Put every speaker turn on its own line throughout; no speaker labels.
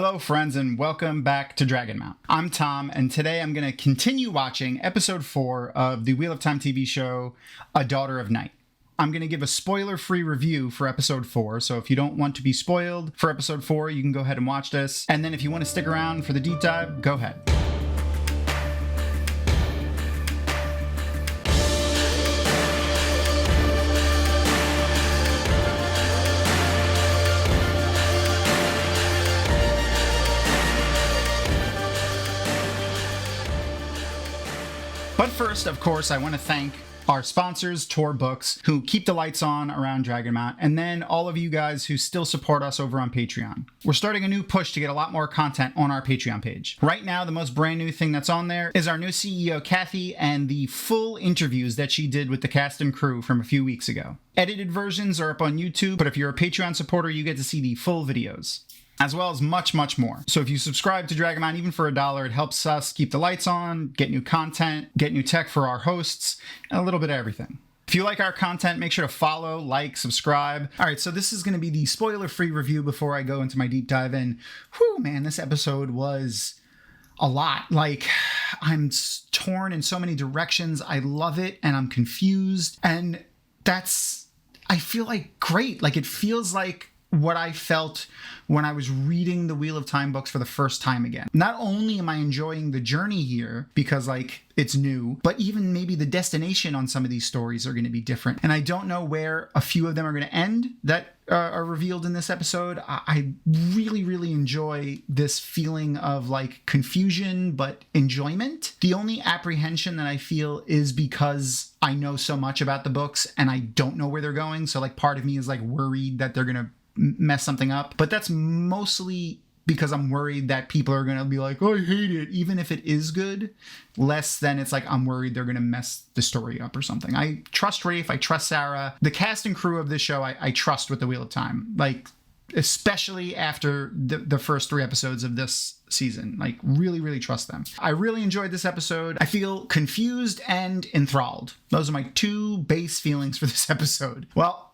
Hello friends and welcome back to Dragonmount. I'm Tom and today I'm going to continue watching episode 4 of the Wheel of Time TV show, A Daughter of Night. I'm going to give a spoiler-free review for episode 4, so if you don't want to be spoiled for episode 4, you can go ahead and watch this. And then if you want to stick around for the deep dive, go ahead. But first, of course, I want to thank our sponsors, Tor Books, who keep the lights on around Dragonmount, and then all of you guys who still support us over on Patreon. We're starting a new push to get a lot more content on our Patreon page. Right now, the most brand new thing that's on there is our new CEO, Kathy, and the full interviews that she did with the cast and crew from a few weeks ago. Edited versions are up on YouTube, but if you're a Patreon supporter, you get to see the full videos, as well as much, much more. So if you subscribe to Dragonmount, even for $1, it helps us keep the lights on, get new content, get new tech for our hosts, and a little bit of everything. If you like our content, make sure to follow, like, subscribe. All right, so this is going to be the spoiler-free review before I go into my deep dive. And whew, man, this episode was a lot. Like, I'm torn in so many directions. I love it, and I'm confused. And that's, I feel like, great. Like, it feels like what I felt when I was reading the Wheel of Time books for the first time again. Not only am I enjoying the journey here because like it's new, but even maybe the destination on some of these stories are going to be different. And I don't know where a few of them are going to end that are revealed in this episode. I really, really enjoy this feeling of like confusion, but enjoyment. The only apprehension that I feel is because I know so much about the books and I don't know where they're going. So like part of me is like worried that they're going to mess something up, but that's mostly because I'm worried that people are gonna be like, oh, I hate it, even if it is good, less than it's like I'm worried they're gonna mess the story up or something. I trust Rafe, I trust Sarah, the cast and crew of this show. I trust with the Wheel of Time, like especially after the first 3 episodes of this season. Like really, really trust them. I really enjoyed this episode. I feel confused and enthralled. Those are my 2 base feelings for this episode. Well,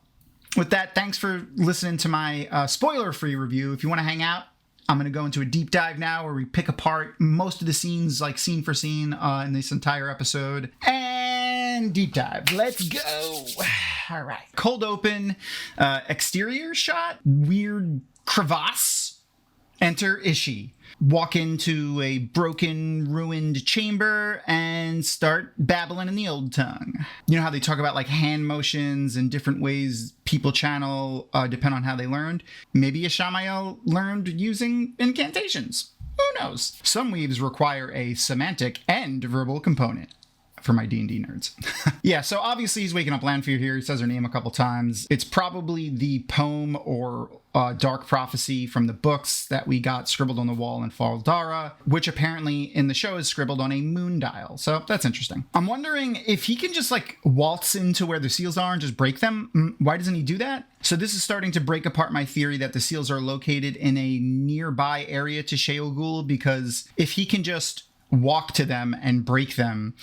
with that, thanks for listening to my spoiler-free review. If you want to hang out, I'm going to go into a deep dive now where we pick apart most of the scenes, like scene for scene, in this entire episode. And deep dive. Let's go. All right. Cold open, exterior shot, weird crevasse. Enter Ishii. Walk into a broken, ruined chamber and start babbling in the old tongue. You know how they talk about like hand motions and different ways people channel depend on how they learned? Maybe Ishamael learned using incantations. Who knows? Some weaves require a semantic and verbal component. For my D&D nerds. Yeah, so obviously he's waking up Lanfear here. He says her name a couple times. It's probably the poem or dark prophecy from the books that we got scribbled on the wall in Fal Dara, which apparently in the show is scribbled on a moon dial. So that's interesting. I'm wondering if he can just like waltz into where the seals are and just break them. Why doesn't he do that? So this is starting to break apart my theory that the seals are located in a nearby area to Sheol, because if he can just walk to them and break them,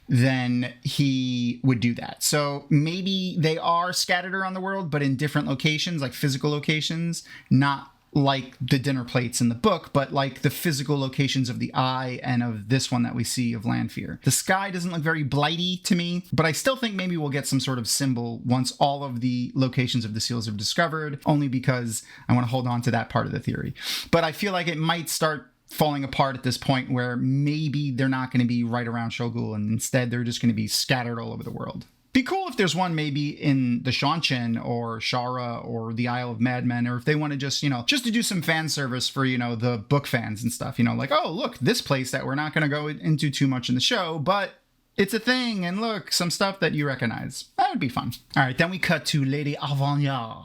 then he would do that. So maybe they are scattered around the world, but in different locations, like physical locations, not like the dinner plates in the book, but like the physical locations of the eye and of this one that we see of Lanfear. The sky doesn't look very blighty to me, but I still think maybe we'll get some sort of symbol once all of the locations of the seals are discovered, only because I want to hold on to that part of the theory. But I feel like it might start falling apart at this point where maybe they're not going to be right around Shogul and instead they're just going to be scattered all over the world. Be cool if there's one maybe in the Shanshan or Shara or the Isle of Madmen, or if they want to just, just to do some fan service for, the book fans and stuff, like, oh, look, this place that we're not going to go into too much in the show, but it's a thing, and look, some stuff that you recognize. That would be fun. All right, then we cut to Lady Havanya.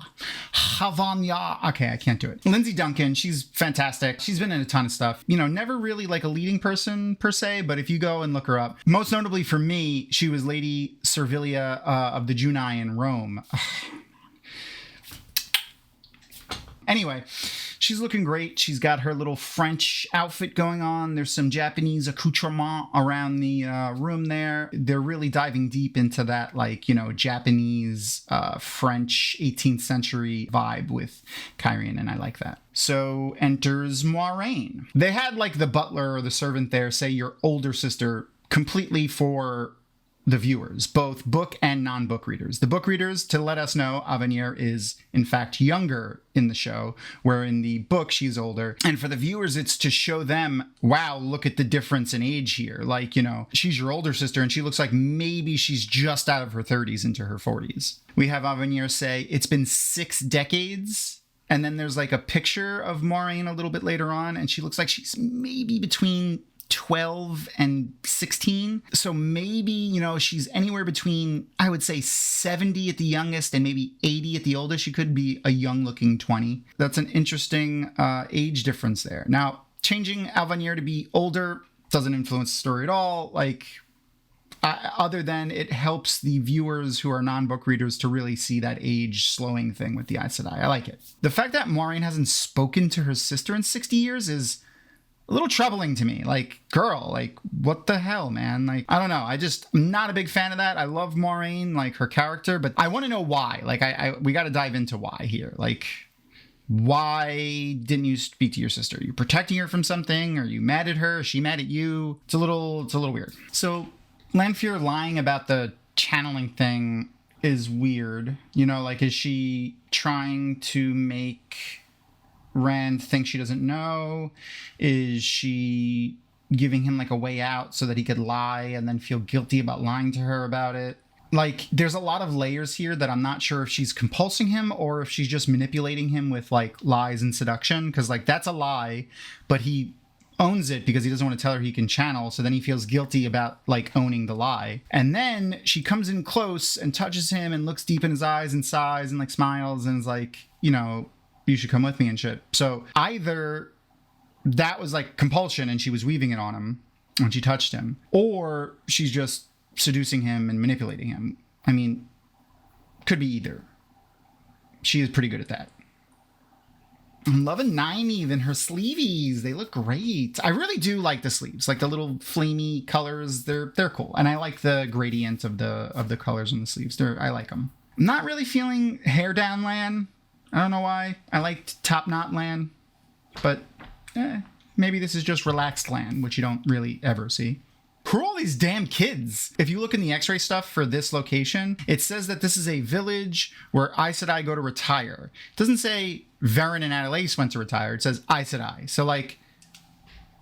Okay, I can't do it. Lindsay Duncan, she's fantastic. She's been in a ton of stuff. Never really like a leading person per se, but if you go and look her up, most notably for me, she was Lady Servilia of the Junii in Rome. Anyway, She's looking great. She's got her little French outfit going on. There's some Japanese accoutrement around the room there. They're really diving deep into that, like, you know, Japanese, French 18th century vibe with Kyrian, and I like that. So enters Maureen. They had like the butler or the servant there say your older sister completely for the viewers, both book and non-book readers. The book readers to let us know Avenir is in fact younger in the show, where in the book she's older. And for the viewers, it's to show them, wow, look at the difference in age here. Like, you know, she's your older sister and she looks like maybe she's just out of her 30s into her 40s. We have Avenir say, it's been 6 decades. And then there's like a picture of Maureen a little bit later on, and she looks like she's maybe between 12 and 16. So maybe, you know, she's anywhere between, I would say 70 at the youngest and maybe 80 at the oldest. She could be a young looking 20. That's an interesting age difference there. Now, changing Avenir to be older doesn't influence the story at all. Like, other than it helps the viewers who are non-book readers to really see that age slowing thing with the Aes Sedai. I like it. The fact that Maureen hasn't spoken to her sister in 60 years is a little troubling to me. Like, girl, like, what the hell, man? Like, I don't know. I'm not a big fan of that. I love Maureen, like her character, but I want to know why. Like, we got to dive into why here. Like, why didn't you speak to your sister? Are you protecting her from something? Are you mad at her? Is she mad at you? It's a little weird. So Lanfear lying about the channeling thing is weird. You know, like, is she trying to make Rand think she doesn't know? Is she giving him like a way out so that he could lie and then feel guilty about lying to her about it? Like, there's a lot of layers here that I'm not sure if she's compulsing him or if she's just manipulating him with like lies and seduction, because like that's a lie, but he owns it because he doesn't want to tell her he can channel, so then he feels guilty about like owning the lie. And then she comes in close and touches him and looks deep in his eyes and sighs and like smiles and is like, you know, you should come with me and shit. So either that was like compulsion and she was weaving it on him when she touched him, or she's just seducing him and manipulating him. I mean, could be either. She is pretty good at that. I'm loving Nynaeve and her sleeveys. They look great. I really do like the sleeves, like the little flamey colors. They're cool, and I like the gradient of the colors on the sleeves. I like them. I'm not really feeling hair down Lan. I don't know why. I liked top knot Lan, but maybe this is just relaxed Lan, which you don't really ever see. Who are all these damn kids? If you look in the x-ray stuff for this location, it says that this is a village where Aes Sedai go to retire. It doesn't say Varen and Adelaide went to retire. It says Aes Sedai. So like,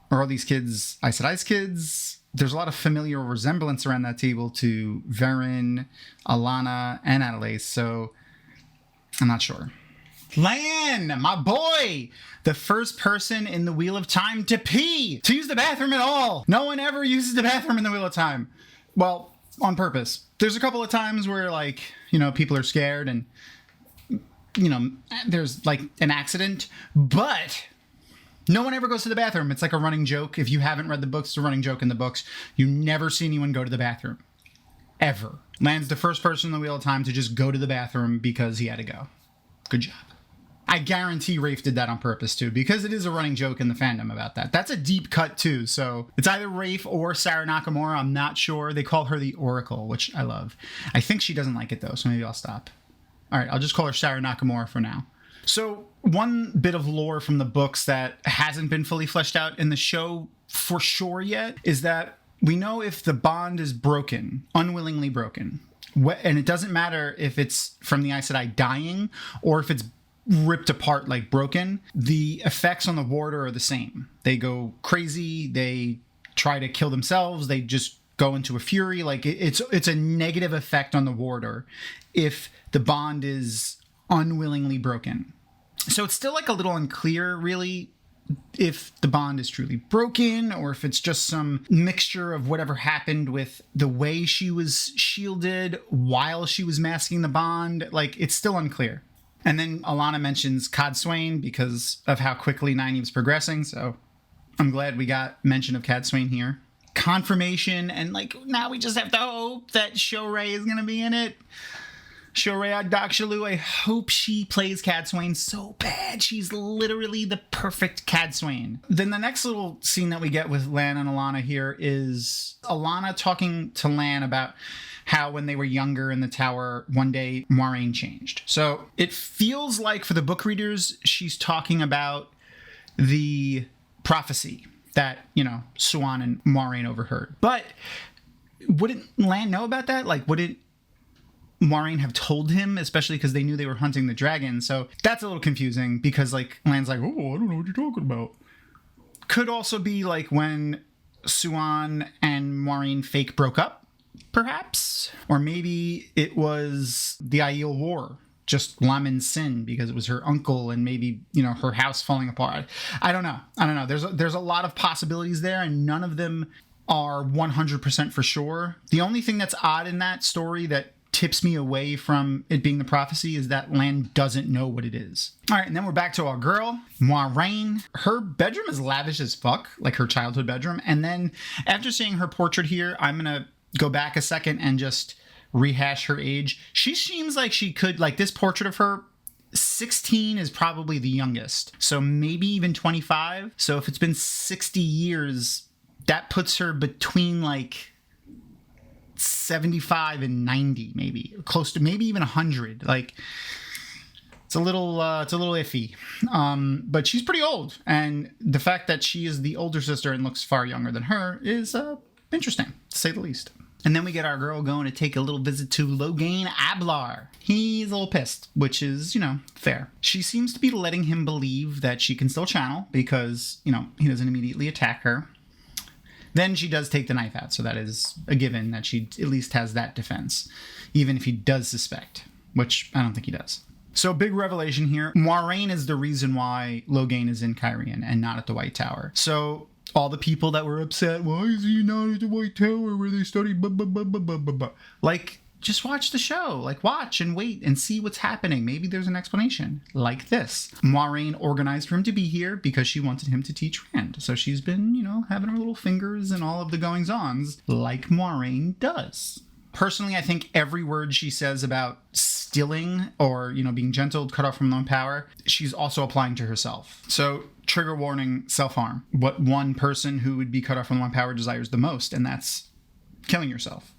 are all these kids Aes Sedai's kids? There's a lot of familial resemblance around that table to Varen, Alana, and Adelaide, so I'm not sure. Lan, my boy, the first person in the Wheel of Time to pee, to use the bathroom at all. No one ever uses the bathroom in the Wheel of Time. Well, on purpose. There's a couple of times where, like, you know, people are scared and, you know, there's like an accident, but no one ever goes to the bathroom. It's like a running joke. If you haven't read the books, it's a running joke in the books. You never see anyone go to the bathroom. Ever. Lan's the first person in the Wheel of Time to just go to the bathroom because he had to go. Good job. I guarantee Rafe did that on purpose too, because it is a running joke in the fandom about that. That's a deep cut too, so it's either Rafe or Sarah Nakamura. I'm not sure. They call her the Oracle, which I love. I think she doesn't like it though, so maybe I'll stop. All right, I'll just call her Sarah Nakamura for now. So one bit of lore from the books that hasn't been fully fleshed out in the show for sure yet is that we know if the bond is broken, unwillingly broken, and it doesn't matter if it's from the Aes Sedai dying or if it's ripped apart, like broken, the effects on the warder are the same. They go crazy, they try to kill themselves, they just go into a fury. Like it's a negative effect on the warder if the bond is unwillingly broken. So it's still like a little unclear really if the bond is truly broken or if it's just some mixture of whatever happened with the way she was shielded while she was masking the bond. Like, it's still unclear. And then Alana mentions Codswain because of how quickly Nynaeve's progressing, so I'm glad we got mention of Codswain here. Confirmation, and like, now we just have to hope that Shoray is going to be in it. Shorea Dakshalu, I hope she plays Cadsuane so bad. She's literally the perfect Cadsuane. Then the next little scene that we get with Lan and Alana here is Alana talking to Lan about how when they were younger in the tower, one day Maureen changed. So it feels like for the book readers, she's talking about the prophecy that, you know, Siuan and Maureen overheard. But wouldn't Lan know about that? Like, wouldn't Maureen have told him, especially because they knew they were hunting the dragon? So that's a little confusing because, like, Lan's like, oh, I don't know what you're talking about. Could also be like when Siuan and Maureen fake broke up, perhaps. Or maybe it was the Aiel War, just Lamin's sin because it was her uncle and maybe, you know, her house falling apart. I don't know. There's a lot of possibilities there, and none of them are 100% for sure. The only thing that's odd in that story that tips me away from it being the prophecy is that Lan doesn't know what it is. All right, and then we're back to our girl, Maureen. Her bedroom is lavish as fuck, like her childhood bedroom. And then after seeing her portrait here, I'm gonna go back a second and just rehash her age. She seems like she could, like this portrait of her, 16 is probably the youngest. So maybe even 25. So if it's been 60 years, that puts her between like 75 and 90, maybe close to maybe even 100. Like it's a little iffy. But she's pretty old, and the fact that she is the older sister and looks far younger than her is interesting, to say the least. And then we get our girl going to take a little visit to Logain Ablar. He's a little pissed, which is, you know, fair. She seems to be letting him believe that she can still channel because, you know, he doesn't immediately attack her. Then she does take the knife out, so that is a given that she at least has that defense, even if he does suspect, which I don't think he does. So big revelation here. Maureen is the reason why Logain is in Kyrian and not at the White Tower. So all the people that were upset, why is he not at the White Tower where they study blah, blah, blah, blah, blah, blah, blah. Like, just watch the show. Like, watch and wait and see what's happening. Maybe there's an explanation. Like this. Maureen organized for him to be here because she wanted him to teach Rand. So she's been, you know, having her little fingers in all of the goings-ons like Maureen does. Personally, I think every word she says about stilling or, you know, being gentle, cut off from lone power, she's also applying to herself. So trigger warning, self-harm. What one person who would be cut off from lone power desires the most, and that's killing yourself.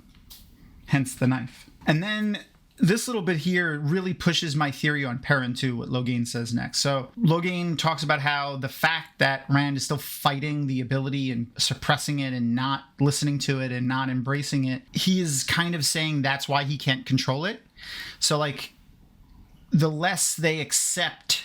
Hence the knife. And then this little bit here really pushes my theory on Perrin too, what Logain says next. So Logain talks about how the fact that Rand is still fighting the ability and suppressing it and not listening to it and not embracing it, he is kind of saying that's why he can't control it. So like the less they accept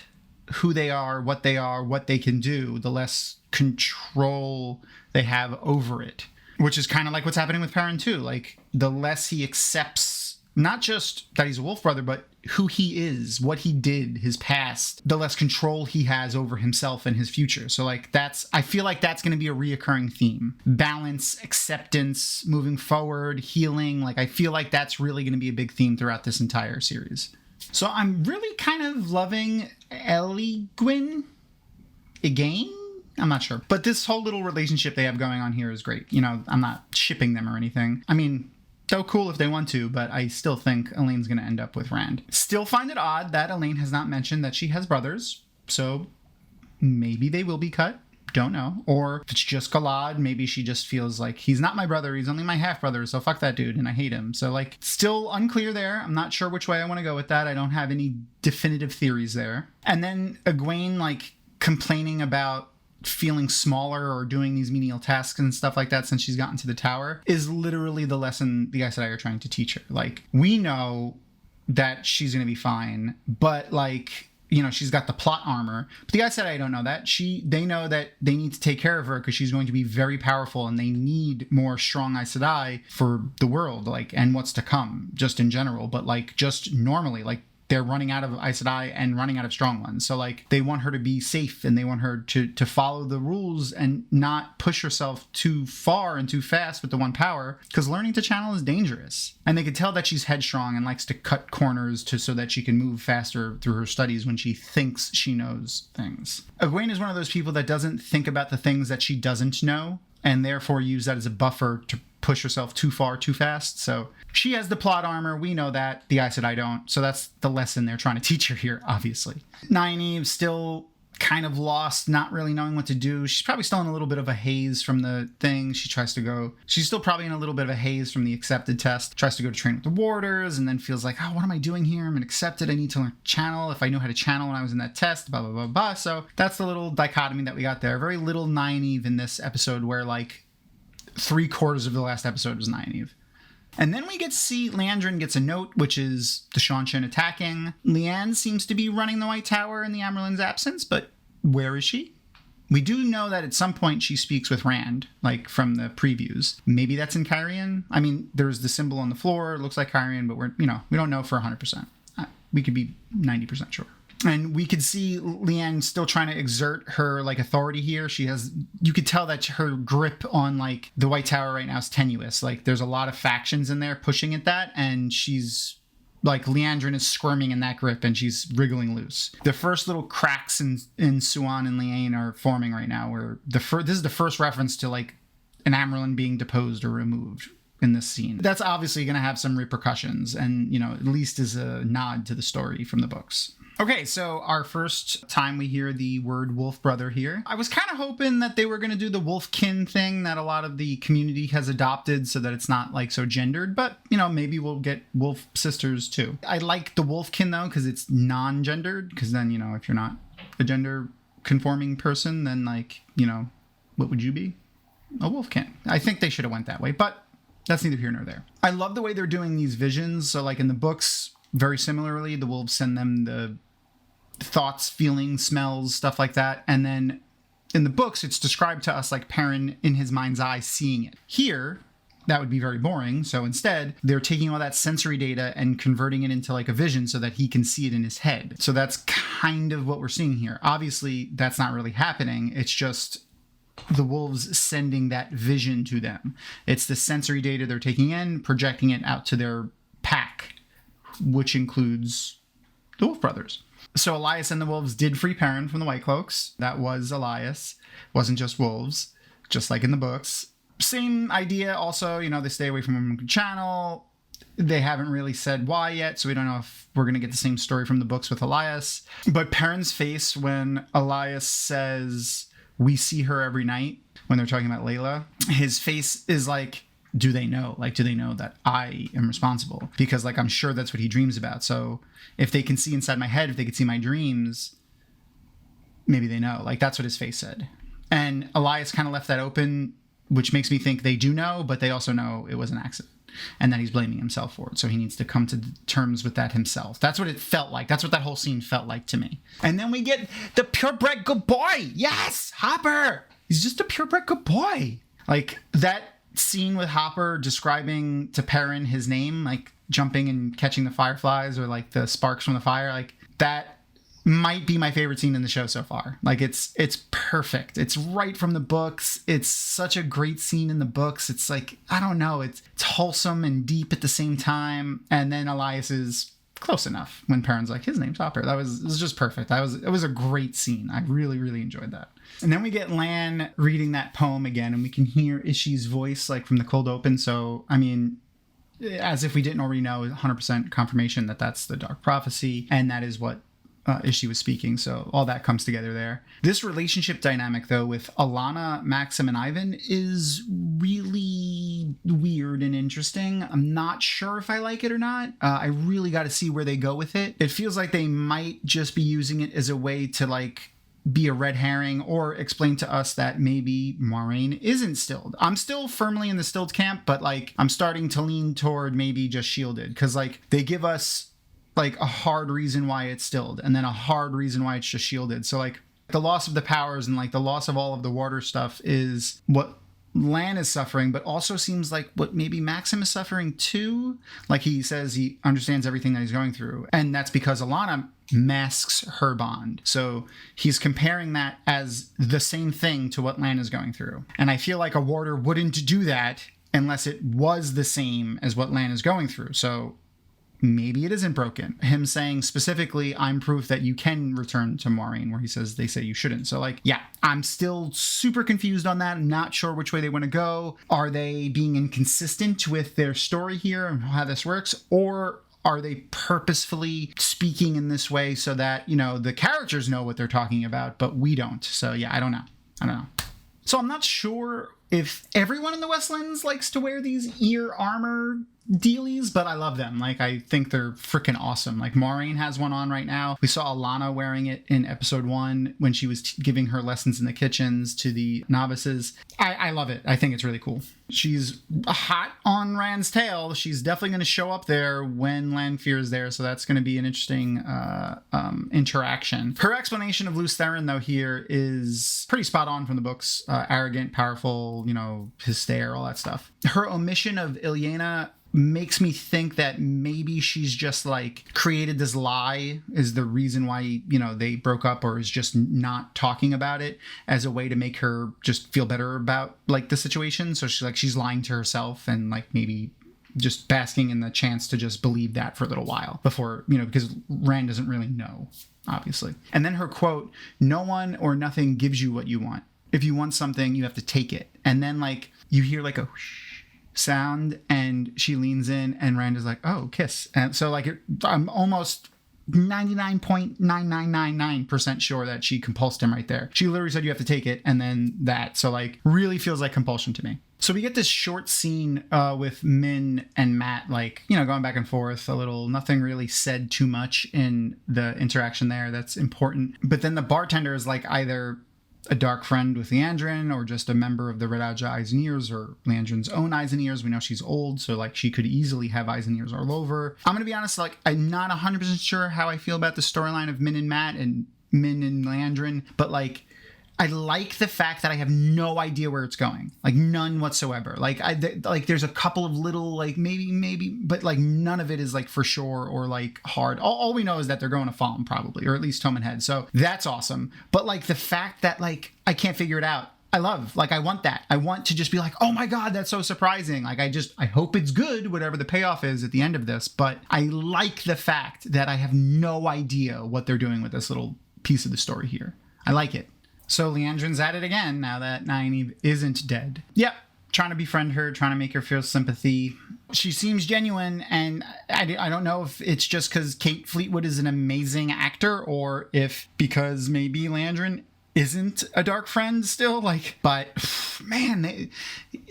who they are, what they can do, the less control they have over it. Which is kind of like what's happening with Perrin too. Like the less he accepts not just that he's a wolf brother, but who he is, what he did, his past, the less control he has over himself and his future. So like I feel like that's going to be a reoccurring theme. Balance, acceptance, moving forward, healing. Like I feel like that's really going to be a big theme throughout this entire series. So I'm really kind of loving Egwene? I'm not sure. But this whole little relationship they have going on here is great. You know, I'm not shipping them or anything. I mean, they're cool if they want to, but I still think Elaine's going to end up with Rand. Still find it odd that Elaine has not mentioned that she has brothers. So maybe they will be cut. Don't know. Or if it's just Galad, maybe she just feels like he's not my brother. He's only my half brother. So fuck that dude. And I hate him. So like still unclear there. I'm not sure which way I want to go with that. I don't have any definitive theories there. And then Egwene like complaining about feeling smaller or doing these menial tasks and stuff like that since she's gotten to the tower is literally the lesson the Aes Sedai are trying to teach her. Like, we know that she's going to be fine, but like, you know, she's got the plot armor. But the Aes Sedai don't know that. They know that they need to take care of her because she's going to be very powerful and they need more strong Aes Sedai for the world, like, and what's to come, just in general. But like, just normally, like, they're running out of Aes Sedai and running out of strong ones. So like they want her to be safe and they want her to follow the rules and not push herself too far and too fast with the one power, because learning to channel is dangerous. And they could tell that she's headstrong and likes to cut corners so that she can move faster through her studies when she thinks she knows things. Egwene is one of those people that doesn't think about the things that she doesn't know and therefore use that as a buffer to push herself too far too fast. So she has the plot armor. We know that. The Aes Sedai don't. So that's the lesson they're trying to teach her here, obviously. Nynaeve still kind of lost, not really knowing what to do. She's probably still in a little bit of a haze from the thing. She's still probably in a little bit of a haze from the accepted test. Tries to go to train with the warders and then feels like, oh, what am I doing here? I'm an accepted. I need to learn channel. If I knew how to channel when I was in that test, blah, blah, blah, blah. So that's the little dichotomy that we got there. Very little Nynaeve in this episode, where like 3/4 of the last episode was Nynaeve. And then we get to see Liandrin gets a note, which is the Seanchan attacking. Leanne seems to be running the White Tower in the Amyrlin's absence, but where is she? We do know that at some point she speaks with Rand, like from the previews. Maybe that's in Kyrian. I mean, there's the symbol on the floor. It looks like Kyrian, but we don't know for 100%. We could be 90% sure. And we could see Leanne still trying to exert her like authority here. You could tell that her grip on like the White Tower right now is tenuous. Like there's a lot of factions in there pushing at that, and she's like, Liandrin is squirming in that grip and she's wriggling loose. The first little cracks in Siuan and Liane are forming right now, where this is the first reference to like an Amyrlin being deposed or removed in this scene. That's obviously going to have some repercussions, and at least is a nod to the story from the books. Okay, so our first time we hear the word wolf brother here. I was kind of hoping that they were going to do the wolfkin thing that a lot of the community has adopted so that it's not like so gendered, but maybe we'll get wolf sisters too. I like the wolfkin though, because it's non-gendered, because then, if you're not a gender conforming person, then like, what would you be? A wolfkin. I think they should have went that way, but that's neither here nor there. I love the way they're doing these visions. So like in the books, very similarly, the wolves send them the thoughts, feelings, smells, stuff like that. And then in the books, it's described to us like Perrin in his mind's eye seeing it. Here, that would be very boring. So instead, they're taking all that sensory data and converting it into like a vision so that he can see it in his head. So that's kind of what we're seeing here. Obviously, that's not really happening. It's just the wolves sending that vision to them. It's the sensory data they're taking in, projecting it out to their pack, which includes the Wolf Brothers. So Elias and the wolves did free Perrin from the White Cloaks. That was Elias. Wasn't just wolves, just like in the books. Same idea also, they stay away from Women Channel. They haven't really said why yet, so we don't know if we're going to get the same story from the books with Elias. But Perrin's face when Elias says, we see her every night, when they're talking about Layla, his face is like, do they know? Like, do they know that I am responsible? Because, like, I'm sure that's what he dreams about. So if they can see inside my head, if they can see my dreams, maybe they know. Like, that's what his face said. And Elias kind of left that open, which makes me think they do know, but they also know it was an accident and that he's blaming himself for it. So he needs to come to terms with that himself. That's what it felt like. That's what that whole scene felt like to me. And then we get the purebred good boy. Yes, Hopper. He's just a purebred good boy. Like, that scene with Hopper describing to Perrin his name, like jumping and catching the fireflies or like the sparks from the fire, like that might be my favorite scene in the show so far. Like it's perfect. It's right from the books. It's such a great scene in the books. It's like, I don't know, it's wholesome and deep at the same time. And then Elias is close enough when Perrin's like, his name's Hopper. It was just perfect. It was a great scene. I really, really enjoyed that. And then we get Lan reading that poem again, and we can hear Ishi's voice like from the cold open. So, I mean, as if we didn't already know, 100% confirmation that that's the Dark Prophecy, and that is what Ishi was speaking. So all that comes together there. This relationship dynamic, though, with Alana, Maxim, and Ivan is really weird and interesting. I'm not sure if I like it or not. I really got to see where they go with it. It feels like they might just be using it as a way to like be a red herring or explain to us that maybe Maureen isn't stilled. I'm still firmly in the stilled camp, but like I'm starting to lean toward maybe just shielded, because like they give us like a hard reason why it's stilled and then a hard reason why it's just shielded. So like the loss of the powers and like the loss of all of the water stuff is what Lan is suffering, but also seems like what maybe Maxim is suffering too. Like he says he understands everything that he's going through, and that's because Alana masks her bond. So he's comparing that as the same thing to what Lan is going through. And I feel like a warder wouldn't do that unless it was the same as what Lan is going through. So maybe it isn't broken. Him saying specifically, I'm proof that you can return to Maureen, where he says they say you shouldn't. So like, yeah, I'm still super confused on that. I'm not sure which way they want to go. Are they being inconsistent with their story here and how this works? Or are they purposefully speaking in this way so that, you know, the characters know what they're talking about, but we don't? So yeah, I don't know. So I'm not sure if everyone in the Westlands likes to wear these ear armor dealies, but I love them. Like, I think they're freaking awesome. Like, Maureen has one on right now. We saw Alana wearing it in episode 1 when she was giving her lessons in the kitchens to the novices. I love it. I think it's really cool. She's hot on Rand's tail. She's definitely going to show up there when Lanfear is there, so that's going to be an interesting interaction. Her explanation of Lews Therin, though, here is pretty spot on from the books. Arrogant, powerful, you know, his stare, all that stuff. Her omission of Ilyena makes me think that maybe she's just like created this lie is the reason why, you know, they broke up, or is just not talking about it as a way to make her just feel better about like the situation. So she's lying to herself and like maybe just basking in the chance to just believe that for a little while before, you know, because Rand doesn't really know, obviously. And then her quote, "No one or nothing gives you what you want. If you want something, you have to take it." And then like you hear like a whoosh sound and she leans in and Rand is like, "Oh, kiss." And so like I'm almost 99.9999% sure that she compulsed him right there. She literally said you have to take it, and then that. So like really feels like compulsion to me. So we get this short scene with Min and Matt, like, you know, going back and forth a little. Nothing really said too much in the interaction there that's important. But then the bartender is like either a dark friend with Leandrin, or just a member of the Red Ajah Eyes and Ears, or Leandrin's own Eyes and Ears. We know she's old, so like she could easily have Eyes and Ears all over. I'm gonna be honest, like I'm not 100% sure how I feel about the storyline of Min and Matt and Min and Leandrin, but like I like the fact that I have no idea where it's going, like none whatsoever. Like like there's a couple of little like maybe, but like none of it is like for sure or like hard. All we know is that they're going to Falm probably, or at least Tome and Head. So that's awesome. But like the fact that like I can't figure it out, I love. Like I want that. I want to just be like, oh my God, that's so surprising. Like I hope it's good, whatever the payoff is at the end of this. But I like the fact that I have no idea what they're doing with this little piece of the story here. I like it. So Leandrin's at it again now that Nynaeve isn't dead. Yep, trying to befriend her, trying to make her feel sympathy. She seems genuine, and I don't know if it's just because Kate Fleetwood is an amazing actor, or if because maybe Leandrin isn't a dark friend still. Like, but man,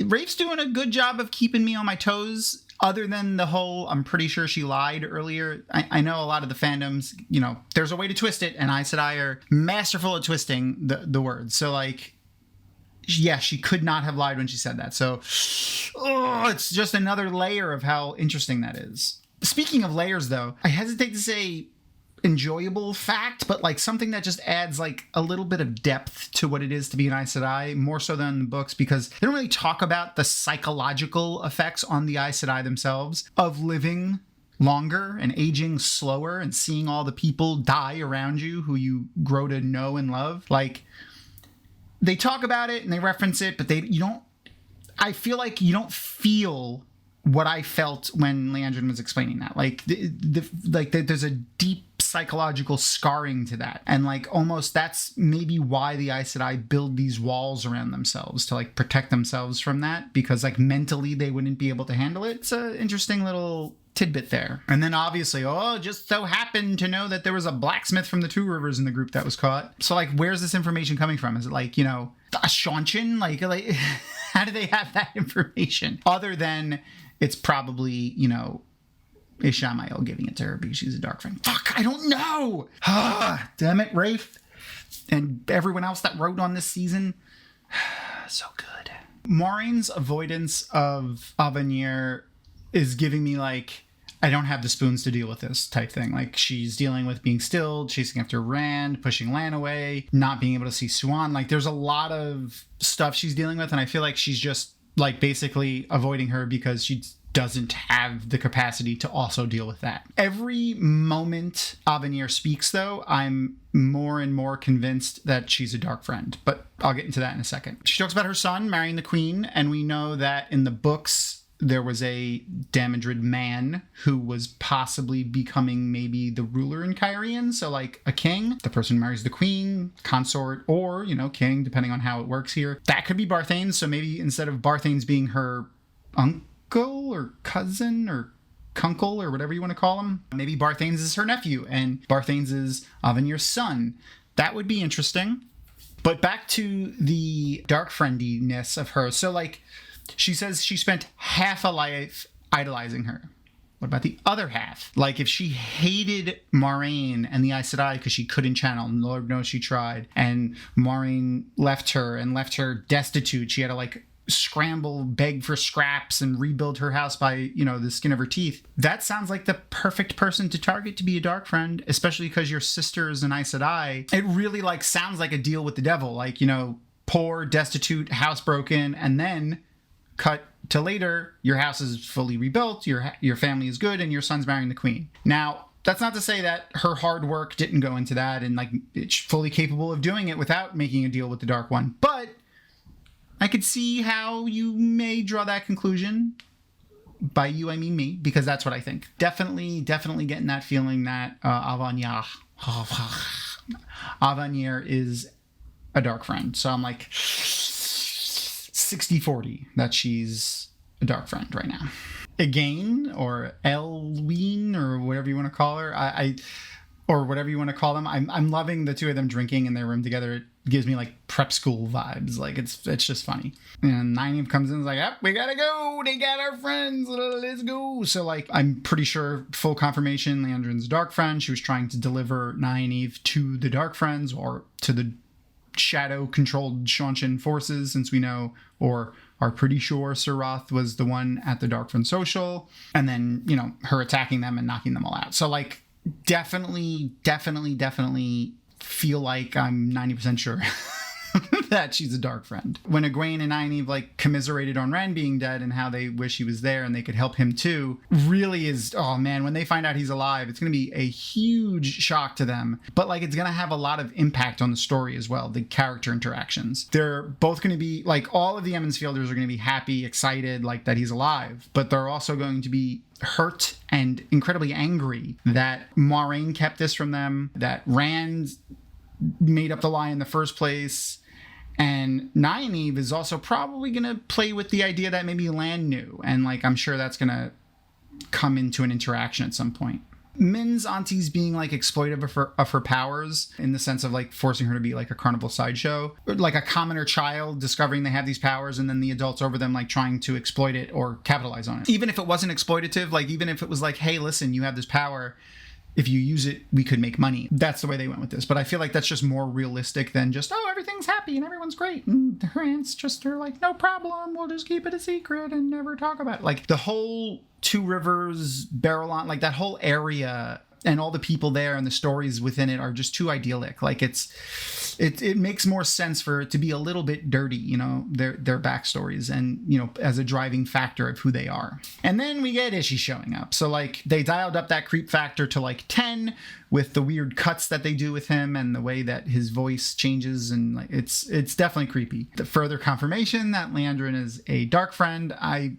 Rafe's doing a good job of keeping me on my toes. Other than the whole, I'm pretty sure she lied earlier. I know a lot of the fandoms, you know, there's a way to twist it, and Aes Sedai are masterful at twisting the words. So, like, yeah, she could not have lied when she said that. So, it's just another layer of how interesting that is. Speaking of layers, though, I hesitate to say enjoyable fact, but like something that just adds like a little bit of depth to what it is to be an Aes Sedai, more so than the books, because they don't really talk about the psychological effects on the Aes Sedai themselves of living longer and aging slower and seeing all the people die around you who you grow to know and love. Like, they talk about it and they reference it, but I feel like you don't feel what I felt when Leandrin was explaining that. Like, there's a deep psychological scarring to that, and like almost that's maybe why the Aes Sedai build these walls around themselves to like protect themselves from that, because like mentally they wouldn't be able to handle it. It's an interesting little tidbit there. And then obviously, just so happened to know that there was a blacksmith from the Two Rivers in the group that was caught. So like, where's this information coming from? Is it like, you know, a Shanchin? Like how do they have that information other than it's probably, you know, Ishamael giving it to her because she's a dark friend? Fuck, I don't know. Damn it, Rafe. And everyone else that wrote on this season. So good. Maureen's avoidance of Avenir is giving me like, I don't have the spoons to deal with this type thing. Like, she's dealing with being stilled, chasing after Rand, pushing Lan away, not being able to see Swan. Like, there's a lot of stuff she's dealing with, and I feel like she's just like basically avoiding her because she doesn't have the capacity to also deal with that. Every moment Avenir speaks, though, I'm more and more convinced that she's a dark friend, but I'll get into that in a second. She talks about her son marrying the queen, and we know that in the books there was a Damodred man who was possibly becoming maybe the ruler in Kyrian. So like a king, the person marries the queen, consort, or, king, depending on how it works here. That could be Barthanes. So maybe instead of Barthanes being her uncle or cousin or Kunkel or whatever you want to call him, maybe Barthanes is her nephew and Barthanes is Avenir's son. That would be interesting. But back to the dark friendiness of her. So like, she says she spent half a life idolizing her. What about the other half? Like if she hated Maureen and the Aes Sedai because she couldn't channel, and Lord knows she tried, and Maureen left her destitute. She had to like scramble, beg for scraps, and rebuild her house by, the skin of her teeth. That sounds like the perfect person to target to be a dark friend, especially because your sister is an Aes Sedai. It really like sounds like a deal with the devil. Like, poor, destitute, housebroken, and then cut to later, your house is fully rebuilt, your family is good, and your son's marrying the queen. Now, that's not to say that her hard work didn't go into that, and like it's fully capable of doing it without making a deal with the Dark One. But I could see how you may draw that conclusion. By you, I mean me, because that's what I think. Definitely getting that feeling that Avenir is a dark friend. So I'm like 60-40 that she's a dark friend right now. Egwene or Elwine or whatever you want to call her, or whatever you want to call them. I'm loving the two of them drinking in their room together. It gives me like prep school vibes. Like it's just funny. And Nynaeve comes in and is like, yep, we gotta go. They got our friends. Let's go. So like, I'm pretty sure full confirmation Liandrin's a dark friend. She was trying to deliver Nynaeve to the dark friends or to the shadow-controlled Seanchan forces, since we know, or are pretty sure Sir Roth was the one at the Darkfriend Social, and then, her attacking them and knocking them all out. So, like, definitely feel like I'm 90% sure that she's a dark friend. When Egwene and Nynaeve, like, commiserated on Rand being dead and how they wish he was there and they could help him too, really is, oh man, when they find out he's alive, it's going to be a huge shock to them. But, like, it's going to have a lot of impact on the story as well, the character interactions. They're both going to be, like, all of the Emmonsfielders are going to be happy, excited, like, that he's alive. But they're also going to be hurt and incredibly angry that Maureen kept this from them, that Rand made up the lie in the first place. And Nynaeve is also probably going to play with the idea that maybe Lan knew. And, like, I'm sure that's going to come into an interaction at some point. Min's auntie's being, like, exploitive of her powers in the sense of, like, forcing her to be, like, a carnival sideshow. Or, like, a commoner child discovering they have these powers and then the adults over them, like, trying to exploit it or capitalize on it. Even if it wasn't exploitative, like, even if it was like, hey, listen, you have this power. If you use it, we could make money. That's the way they went with this. But I feel like that's just more realistic than just, oh, everything's happy and everyone's great. And her aunts just are like, no problem. We'll just keep it a secret and never talk about it. Like the whole Two Rivers, Barrelon, like that whole area and all the people there and the stories within it are just too idyllic. Like it makes more sense for it to be a little bit dirty, their backstories and, as a driving factor of who they are. And then we get Ishii showing up. So like they dialed up that creep factor to like 10 with the weird cuts that they do with him and the way that his voice changes. And like, it's definitely creepy. The further confirmation that Liandrin is a dark friend. I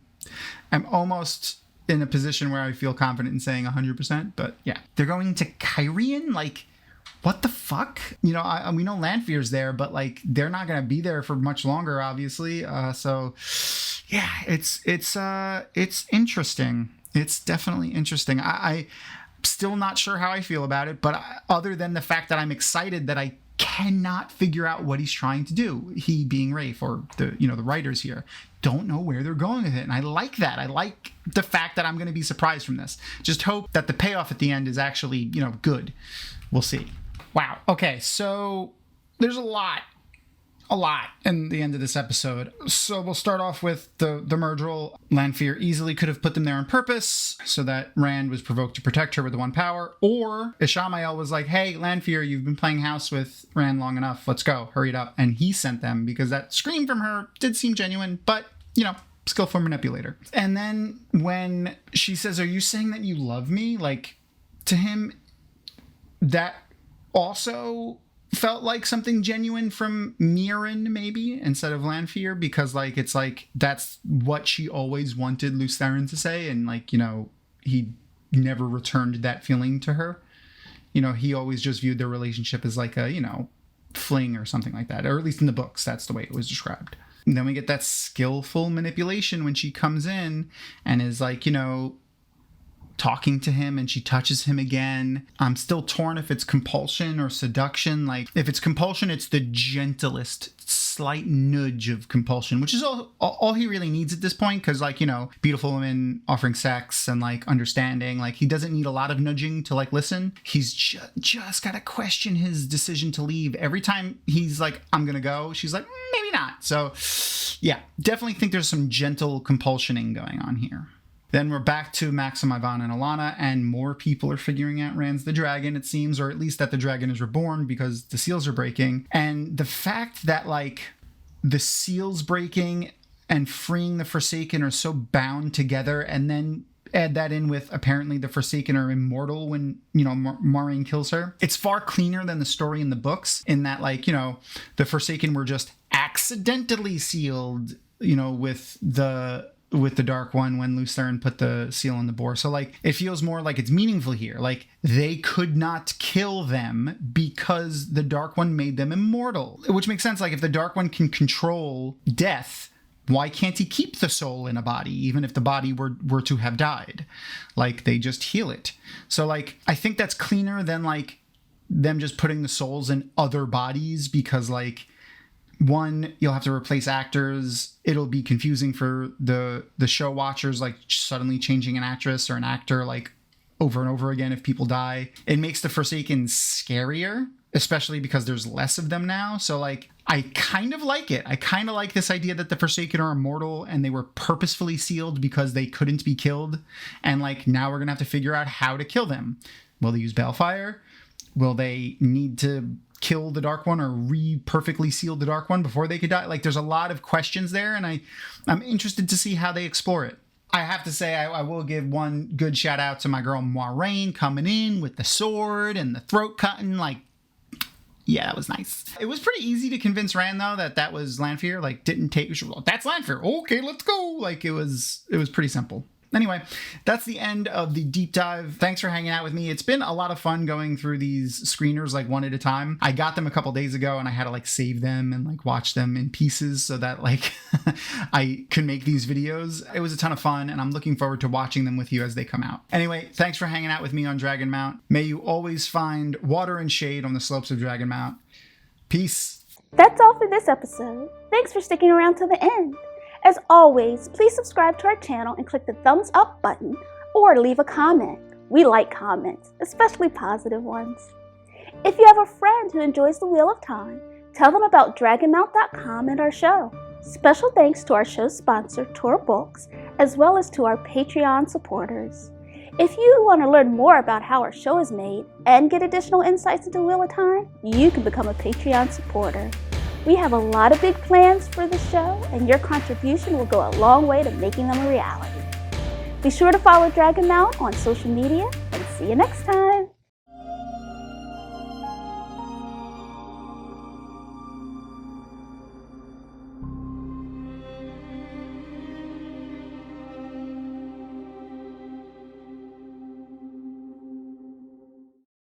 am almost in a position where I feel confident in saying 100%, but yeah. They're going to Kyrian? Like, what the fuck? We know Lanfear's there, but like, they're not going to be there for much longer, obviously. So yeah, it's interesting. It's definitely interesting. I'm still not sure how I feel about it, but other than the fact that I'm excited that I cannot figure out what he's trying to do. He being Rafe or the writers here don't know where they're going with it. And I like that. I like the fact that I'm going to be surprised from this. Just hope that the payoff at the end is actually, good. We'll see. Wow. Okay. So there's a lot in the end of this episode. So we'll start off with the Myrddraal. Lanfear easily could have put them there on purpose so that Rand was provoked to protect her with the one power. Or Ishamael was like, hey, Lanfear, you've been playing house with Rand long enough. Let's go. Hurry it up. And he sent them because that scream from her did seem genuine, but, skillful manipulator. And then when she says, are you saying that you love me? Like, to him, that also felt like something genuine from Mirren maybe instead of Lanfear, because like it's like that's what she always wanted Lews Therin to say, and like, you know, he never returned that feeling to her. You know, he always just viewed their relationship as like a, you know, fling or something like that, or at least in the books that's the way it was described. And then we get that skillful manipulation when she comes in and is like, you know, talking to him, and she touches him again. I'm still torn if it's compulsion or seduction. Like, if it's compulsion, it's the gentlest slight nudge of compulsion, which is all he really needs at this point, because, like, you know, beautiful women offering sex and like understanding, like he doesn't need a lot of nudging to like listen. He's just gotta question his decision to leave. Every time he's like, I'm gonna go, she's like, maybe not. So yeah, definitely think there's some gentle compulsioning going on here. Then we're back to Maxim, Ivan, and Alana, and more people are figuring out Rand's the dragon, it seems, or at least that the dragon is reborn because the seals are breaking. And the fact that, like, the seals breaking and freeing the Forsaken are so bound together, and then add that in with apparently the Forsaken are immortal when, you know, Maureen kills her. It's far cleaner than the story in the books, in that, like, you know, the Forsaken were just accidentally sealed, you know, with the Dark One when Lews Therin put the seal on the boar. So like, it feels more like it's meaningful here. Like, they could not kill them because the Dark One made them immortal, which makes sense. Like, if the Dark One can control death, why can't he keep the soul in a body, even if the body were to have died? Like, they just heal it. So like, I think that's cleaner than like them just putting the souls in other bodies, because like, one, you'll have to replace actors. It'll be confusing for the show watchers, like suddenly changing an actress or an actor like over and over again if people die. It makes the Forsaken scarier, especially because there's less of them now. So like, I kind of like it. I kind of like this idea that the Forsaken are immortal and they were purposefully sealed because they couldn't be killed. And like, now we're gonna have to figure out how to kill them. Will they use Balefire? Will they need to kill the Dark One or perfectly seal the Dark One before they could die? Like, there's a lot of questions there, and I'm interested to see how they explore it. I have to say, I will give one good shout out to my girl Maureen coming in with the sword and the throat cutting. Like, yeah, that was nice. It was pretty easy to convince Rand, though, that was Lanfear. Like, didn't take, she was like, that's Lanfear. Okay, let's go. Like, it was pretty simple. Anyway, that's the end of the deep dive. Thanks for hanging out with me. It's been a lot of fun going through these screeners like one at a time. I got them a couple days ago and I had to like save them and like watch them in pieces so that like I could make these videos. It was a ton of fun and I'm looking forward to watching them with you as they come out. Anyway, thanks for hanging out with me on Dragonmount. May you always find water and shade on the slopes of Dragonmount. Peace.
That's all for this episode. Thanks for sticking around to the end. As always, please subscribe to our channel and click the thumbs up button or leave a comment. We like comments, especially positive ones. If you have a friend who enjoys the Wheel of Time, tell them about Dragonmount.com and our show. Special thanks to our show sponsor, Tor Books, as well as to our Patreon supporters. If you want to learn more about how our show is made and get additional insights into Wheel of Time, you can become a Patreon supporter. We have a lot of big plans for the show, and your contribution will go a long way to making them a reality. Be sure to follow Dragonmount on social media, and see you next time.